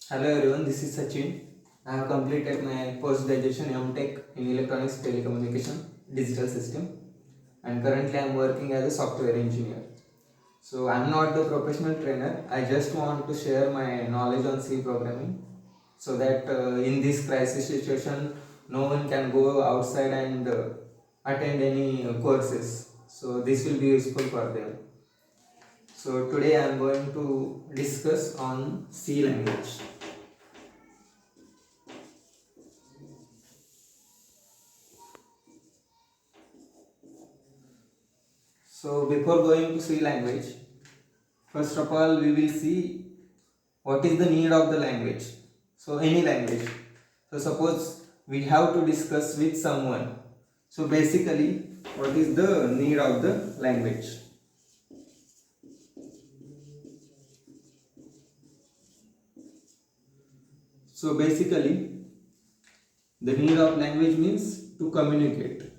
Hello everyone, this is Sachin. I have completed my post-graduation M.Tech in Electronics Telecommunication Digital System, and currently I am working as a software engineer. So I am not the professional trainer. I just want to share my knowledge on C programming so that in this crisis situation no one can go outside and attend any courses. So this will be useful for them. So today I am going to discuss on C language. So before going to C language, first of all we will see what is the need of the language. So any language. So suppose we have to discuss with someone. So basically what is the need of the language? So basically the need of language means to communicate.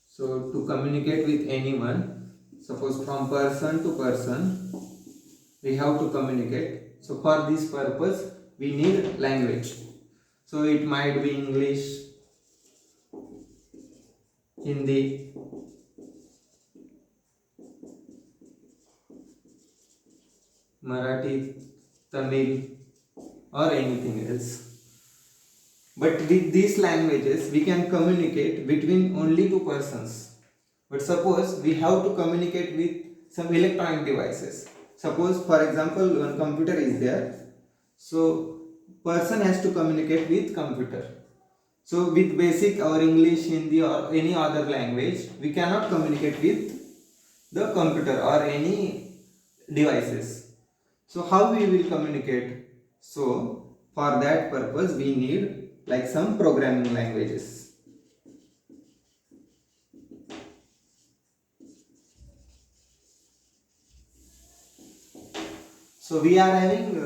So to communicate with anyone, suppose from person to person, we have to communicate. So for this purpose we need language. So it might be English, Hindi, Marathi, Tamil, or anything else. But with these languages we can communicate between only two persons. But suppose we have to communicate with some electronic devices. Suppose for example one computer is there. So person has to communicate with computer. So with basic or English, Hindi or any other language we cannot communicate with the computer or any devices. So how we will communicate? So for that purpose we need like some programming languages. So we are having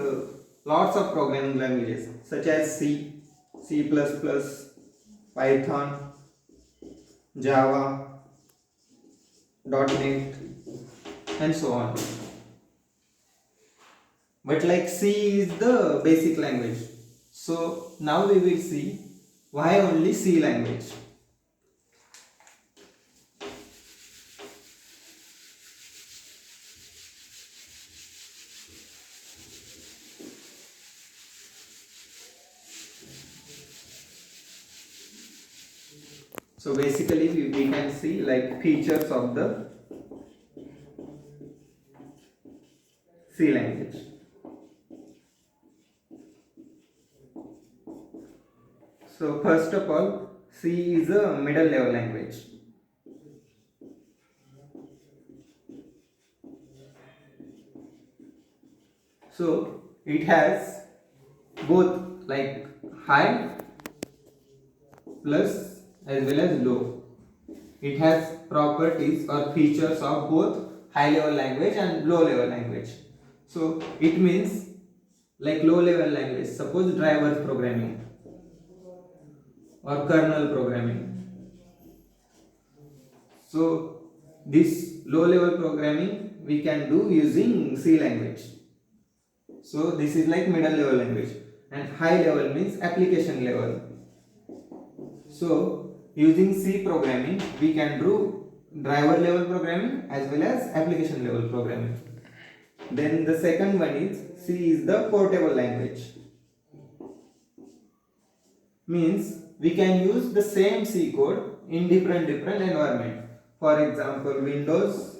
lots of programming languages such as C, C++, Python, Java, .NET and so on. But like C is the basic language. So now we will see why only C language. So basically we can see like features of the C language. So first of all, C is a middle level language. So it has both like high plus as well as low. It has properties or features of both high level language and low level language. So it means like low level language, suppose drivers programming or kernel programming. So this low level programming we can do using C language. So this is like middle level language, and high level means application level. So using C programming we can do driver level programming as well as application level programming. Then the second one is C is the portable language. Means we can use the same C code in different environment. For example, Windows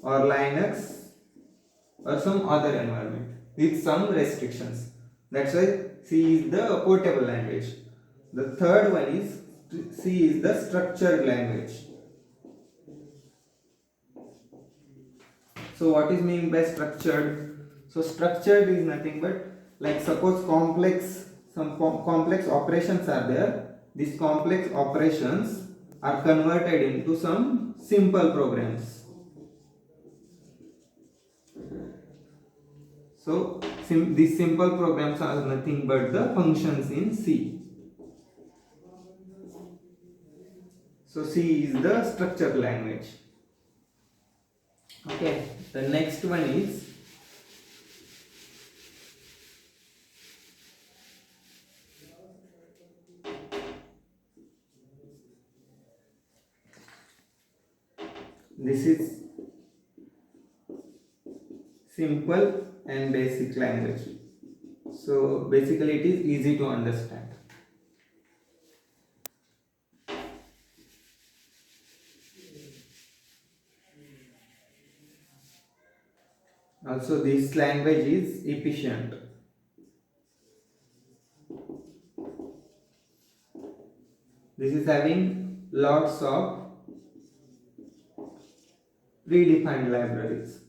or Linux or some other environment with some restrictions. That's why C is the portable language. The third one is C is the structured language. So what is mean by structured? So structured is nothing but like suppose complex operations are there. These complex operations are converted into some simple programs. So these simple programs are nothing but the functions in C. So C is the structured language. Okay, the next one is this is simple and basic language. So basically it is easy to understand. Also this language is efficient. This is having lots of predefined libraries.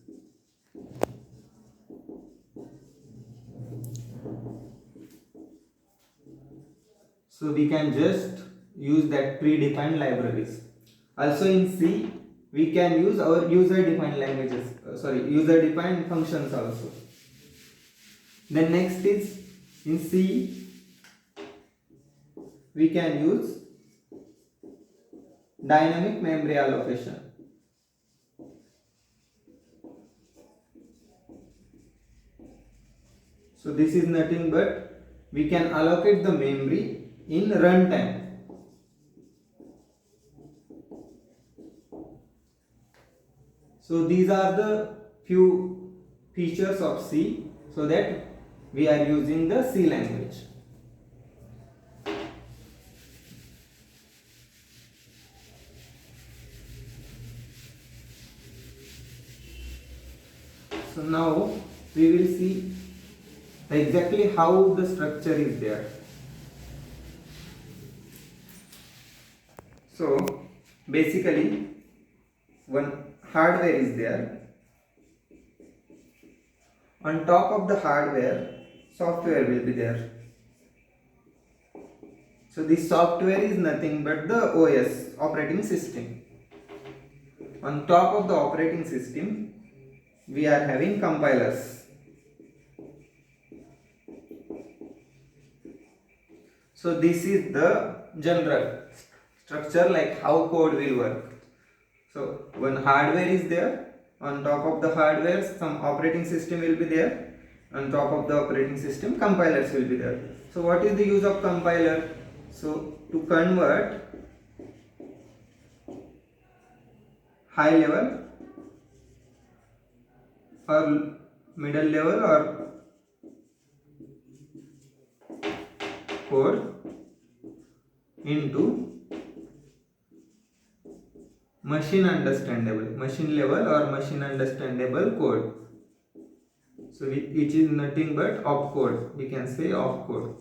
So we can just use that predefined libraries. Also in C, we can use our user-defined languages. User-defined functions also. Then next is in C, we can use dynamic memory allocation. So this is nothing but we can allocate the memory in runtime. So these are the few features of C, so that we are using the C language. So now we will see exactly how the structure is there. So basically one hardware is there. On top of the hardware, software will be there. So this software is nothing but the OS, operating system. On top of the operating system, we are having compilers. So this is the general structure, like how code will work. So one hardware is there. On top of the hardware, some operating system will be there. On top of the operating system, compilers will be there. So what is the use of compiler? So to convert high level or middle level or code into machine level or machine understandable code. So which is nothing but opcode. We can say opcode.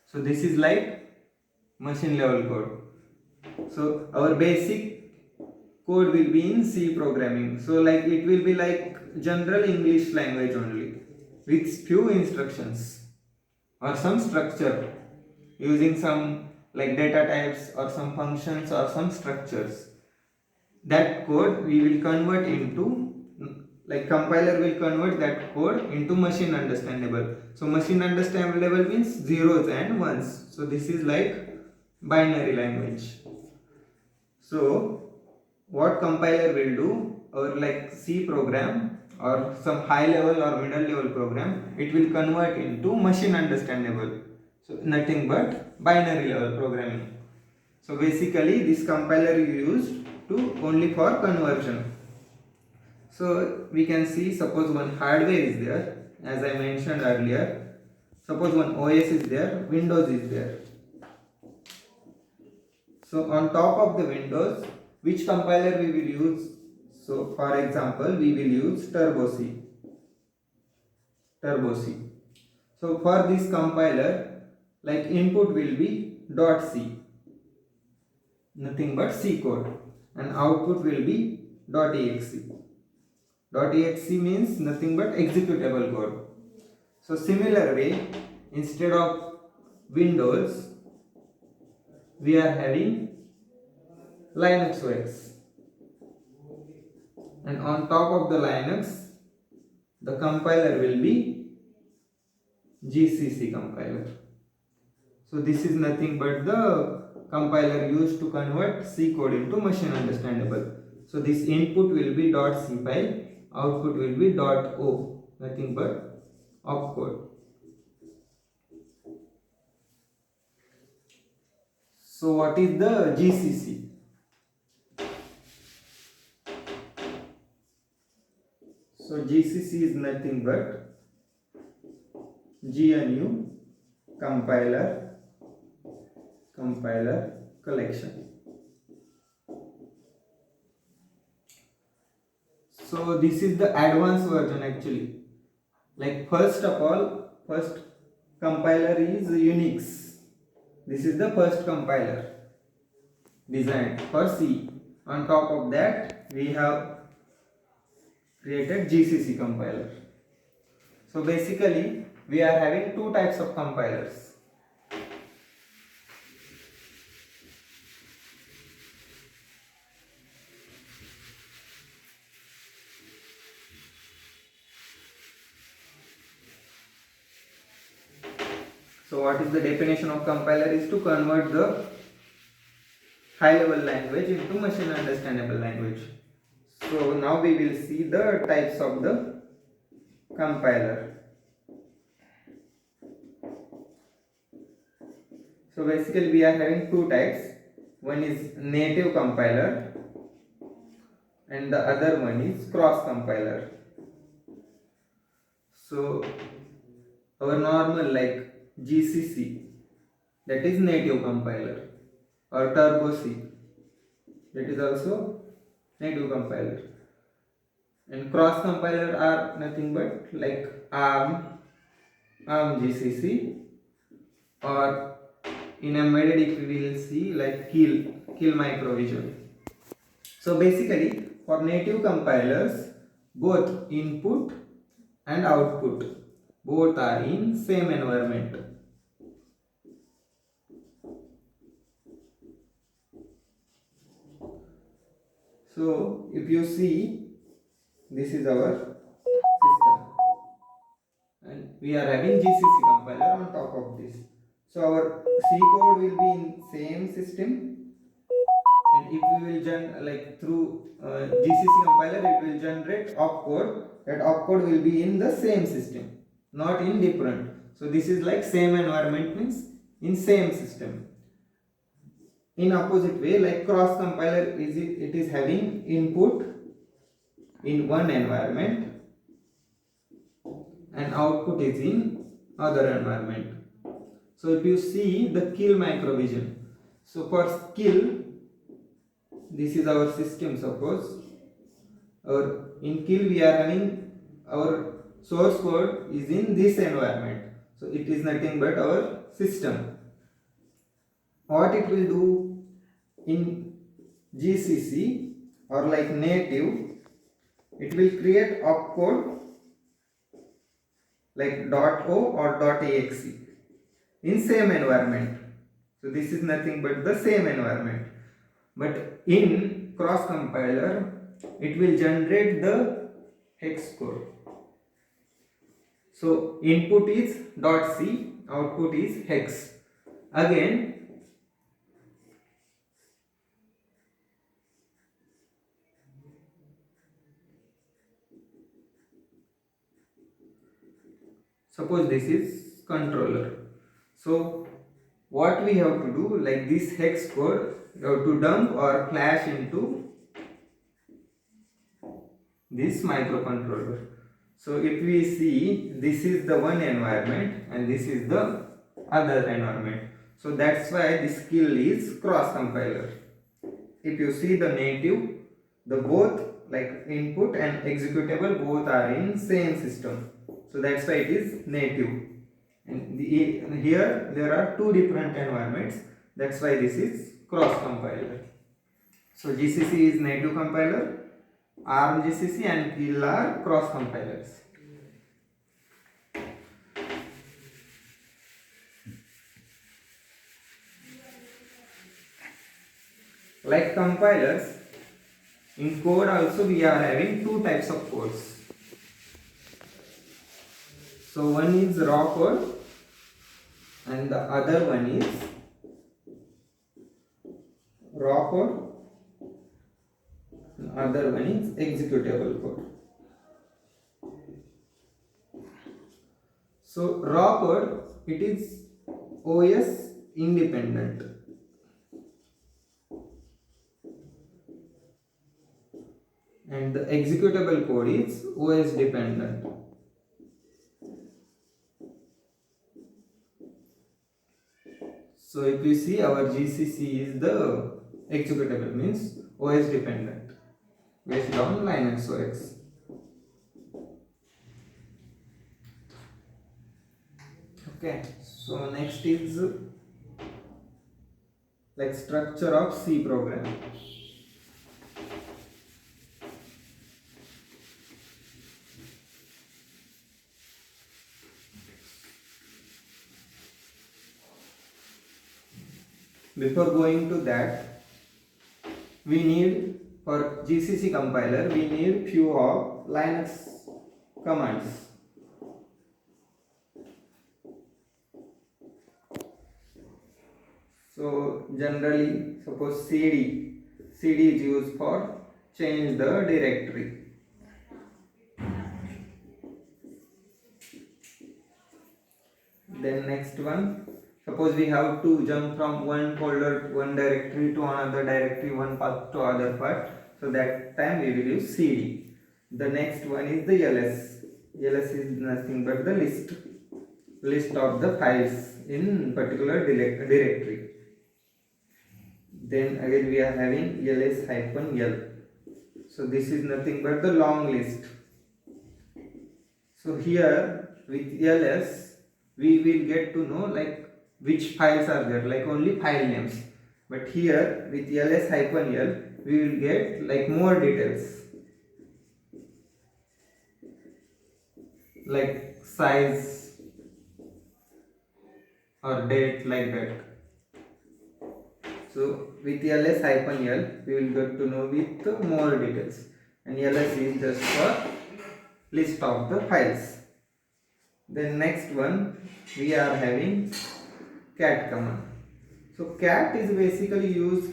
So this is like machine level code. So our basic code will be in C programming. So like it will be like general English language only, with few instructions or some structure, using some like data types or some functions or some structures. That code we will convert into, like compiler will convert that code into machine understandable. So machine understandable means zeros and ones. So this is like binary language. So what compiler will do, or like C program or some high level or middle level program, it will convert into machine understandable. So nothing but binary level programming. So basically this compiler is used to only for conversion. So we can see, suppose one hardware is there, as I mentioned earlier. Suppose one OS is there, Windows is there. So on top of the Windows, which compiler we will use? So for example, we will use Turbo C. So for this compiler, like input will be .c, nothing but C code, and output will be .exe. .exe means nothing but executable code. So similar way, instead of Windows, we are having Linux OS, and on top of the Linux, the compiler will be GCC compiler. So this is nothing but the compiler used to convert C code into machine understandable. So this input will be .c file, output will be .o, nothing but opcode. So what is the GCC? So GCC is nothing but GNU compiler collection. So this is the advanced version actually. Like first of all, first compiler is Unix. This is the first compiler designed for C. On top of that, we have created GCC compiler. So basically, we are having two types of compilers. So what is the definition of compiler? Is to convert the high level language into machine understandable language. So now we will see the types of the compiler. So basically we are having two types. One is native compiler and the other one is cross compiler. So our normal like GCC, that is native compiler, or Turbo C, that is also native compiler, and cross compiler are nothing but like ARM GCC, or in embedded if we will see like Kill Microvision. So basically for native compilers, both input and output both are in same environment. So if you see, this is our system and we are having GCC compiler on top of this. So our C code will be in same system, and if we will like through GCC compiler, it will generate opcode. That opcode will be in the same system, not in different. So this is like same environment means in same system. In opposite way, like cross compiler it is having input in one environment and output is in other environment. So if you see the Kill Microvision, so for Kill, this is our system. Suppose in Kill we are having our source code is in this environment, so it is nothing but our system. What it will do in GCC or like native, it will create opcode like .o or .exe in same environment. So this is nothing but the same environment. But in cross compiler, it will generate the hex code. So input is .c, output is hex. Again, suppose this is controller. So what we have to do, like this hex code, you have to dump or flash into this microcontroller. So if we see, this is the one environment and this is the other environment. So that's why this Kill is cross compiler. If you see the native, the both like input and executable both are in same system. So that's why it is native. And here there are two different environments. That's why this is cross compiler. So GCC is native compiler, ARM GCC and Kill are cross compilers. Like compilers, in code also we are having two types of codes. So one is raw code and the other one is raw code, and other one is executable code. So raw code, it is OS independent. and the executable code is OS dependent. So if you see, our GCC is the executable, means OS dependent, based on Linux OS. Okay, so next is like structure of C program. Before going to that, we need, for GCC compiler, we need few of Linux commands. So generally, suppose cd is used for change the directory. Then next one, suppose we have to jump from one folder, one directory to another directory, one path to other path. So that time we will use cd. The next one is the ls. Ls is nothing but the list of the files in particular directory. Then again we are having ls-l. So this is nothing but the long list. So here with ls we will get to know like which files are there, like only file names. But here with ls-l we will get like more details, like size or date, like that. So with ls-l we will get to know with more details, and ls is just for list of the files. Then next one we are having cat command. So cat is basically used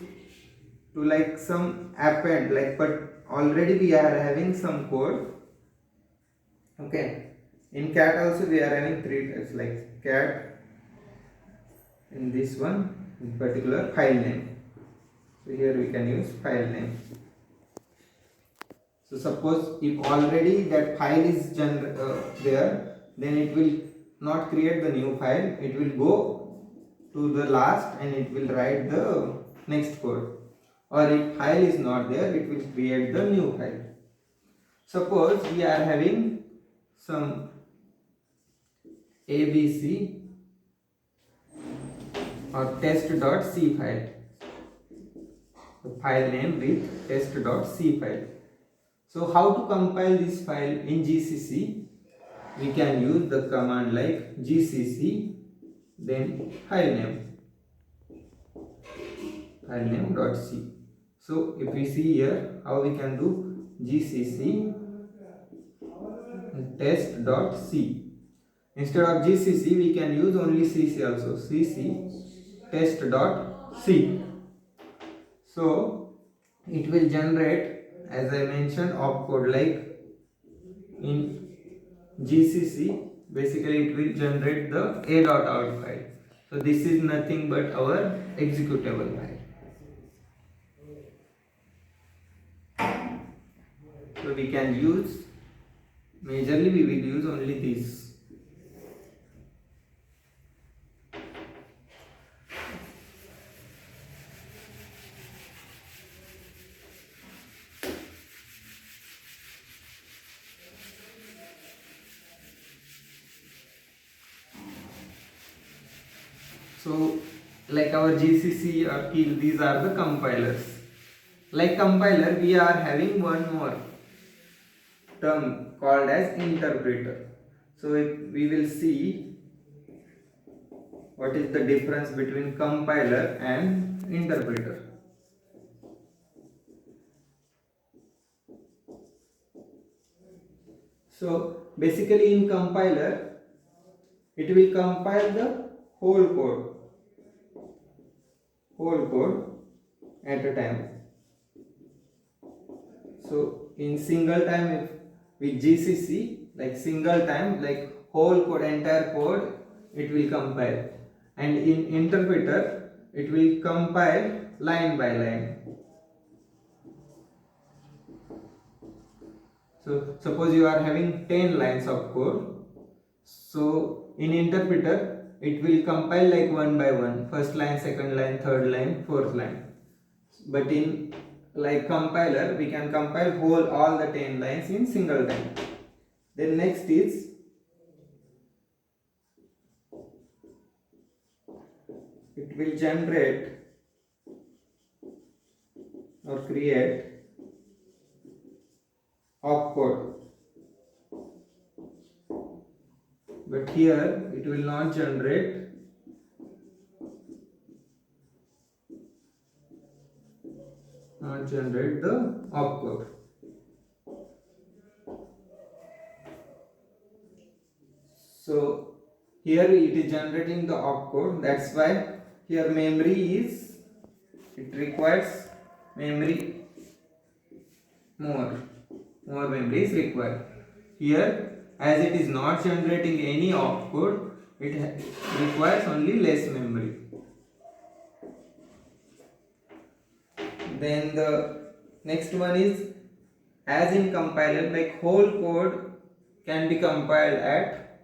to like some append, like, but already we are having some code. Okay, in cat also we are having three types, like cat, in this one in particular file name. So here we can use file name. So suppose if already that file is there, then it will not create the new file, it will go to the last and it will write the next code. Or if file is not there, it will create the new file. Suppose we are having some abc or test.c file, the file name with test.c file. So how to compile this file in GCC? We can use the command like gcc, then file name.c. So if we see here how we can do gcc test.c. Instead of gcc we can use only cc also, cc test.c. So it will generate, as I mentioned, opcode, like in GCC basically it will generate the a.out file. So this is nothing but our executable file. So we can use, majorly we will use only this. So like our GCC or Keel, these are the compilers. Like compiler we are having one more term called as interpreter. So we will see what is the difference between compiler and interpreter. So basically in compiler it will compile the whole code at a time. So in single time, if with GCC, like single time, like whole code, entire code, it will compile, and in interpreter it will compile line by line. So suppose you are having 10 lines of code. So in interpreter, it will compile like one by one, first line, second line, third line, fourth line. But in like compiler, we can compile whole all the 10 lines in single time. Then next is it will generate or create opcode, but here it will not generate the opcode. So here it is generating the opcode, that's why here memory is, it requires memory, more memory is required. Here as it is not generating any opcode, it requires only less memory. Then the next one is, as in compiler, like whole code can be compiled at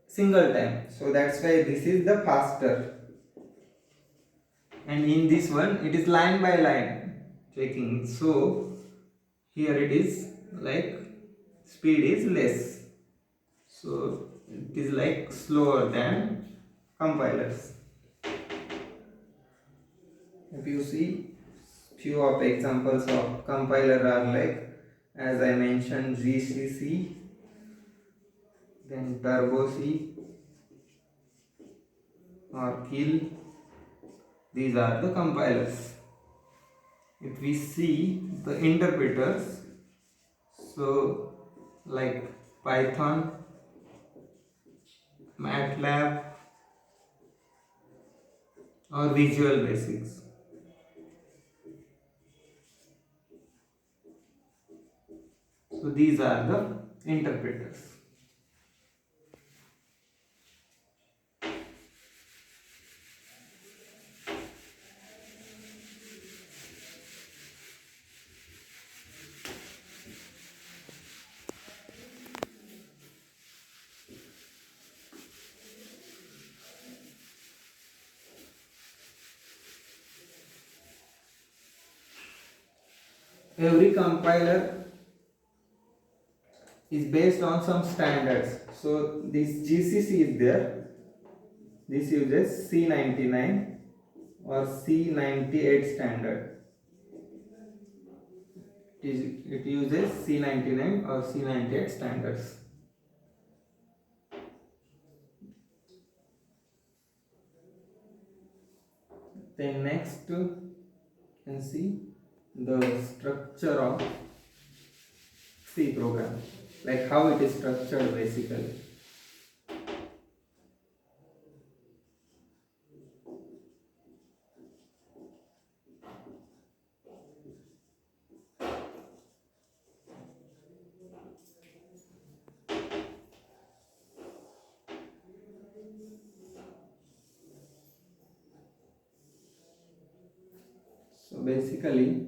single time, so that's why this is the faster. And in this one it is line by line checking, so here it is like speed is less, so it is like slower than compilers. If you see, few of examples of compiler are like, as I mentioned, GCC, then Turbo C or Kill. These are the compilers. If we see the interpreters, so like Python, MATLAB or Visual Basics. So these are the interpreters. Every compiler is based on some standards. So this GCC is there. This uses C99 or C98 standard. It uses C99 or C98 standards. Then next you can see the structure of C program, like how it is structured basically. So basically,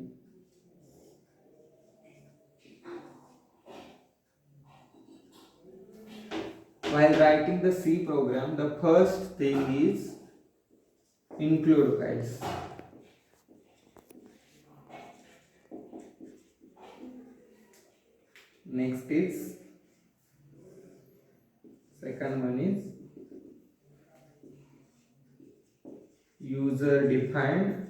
while writing the C program, the first thing is include files. Next is, second one is user defined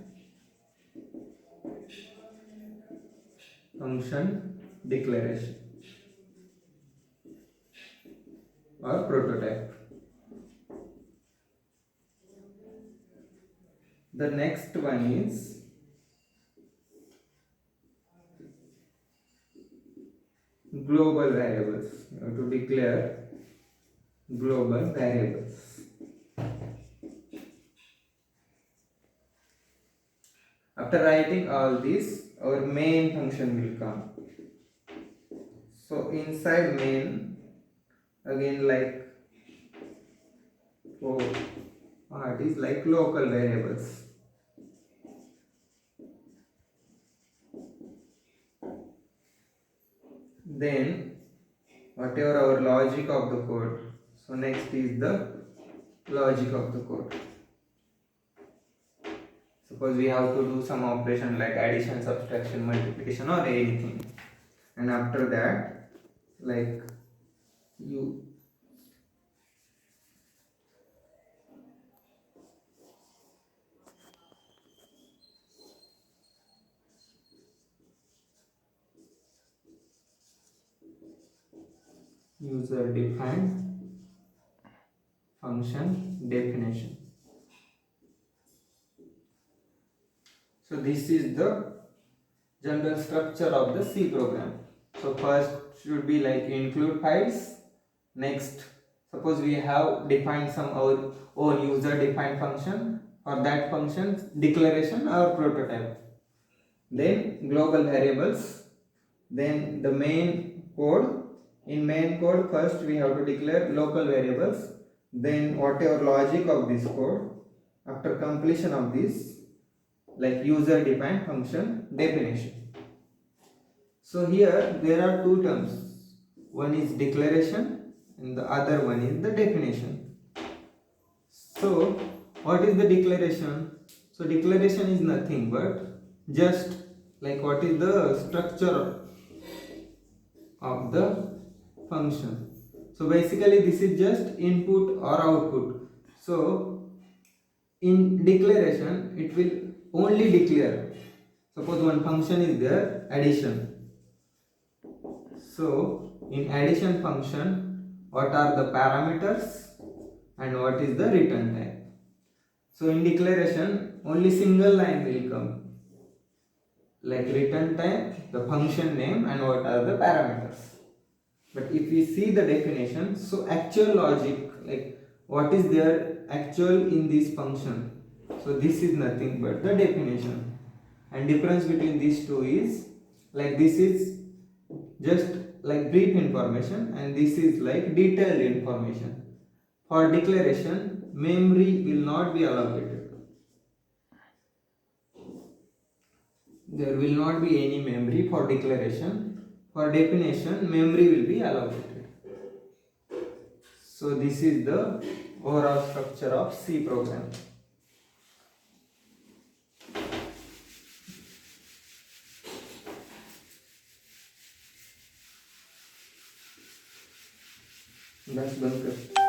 function declaration or prototype. The next one is global variables. You have to declare global variables. After writing all this, our main function will come. So inside main, again like it is like local variables. then whatever our logic of the code. So next is the logic of the code. Suppose we have to do some operation like addition, subtraction, multiplication or anything, and after that like you user defined function definition. So this is the general structure of the C program. So first should be like include files. Next, suppose we have defined some our own user defined function, or that function's declaration or prototype. Then global variables. Then the main code. In main code, first we have to declare local variables. Then whatever logic of this code. After completion of this, like user defined function definition. So here there are two terms. One is declaration and the other one is the definition. So what is the declaration? So declaration is nothing but just like what is the structure of the function. So basically this is just input or output. So in declaration it will only declare. Suppose one function is there, addition. So in addition function, what are the parameters and what is the return type? So in declaration only single line will come, like return type, the function name and what are the parameters. But if we see the definition, so actual logic, like what is there actual in this function. So this is nothing but the definition. And difference between these two is like this is just like brief information and this is like detailed information. For declaration, memory will not be allocated. There will not be any memory for declaration. For definition, memory will be allocated. So this is the overall structure of C program. बस बंद कर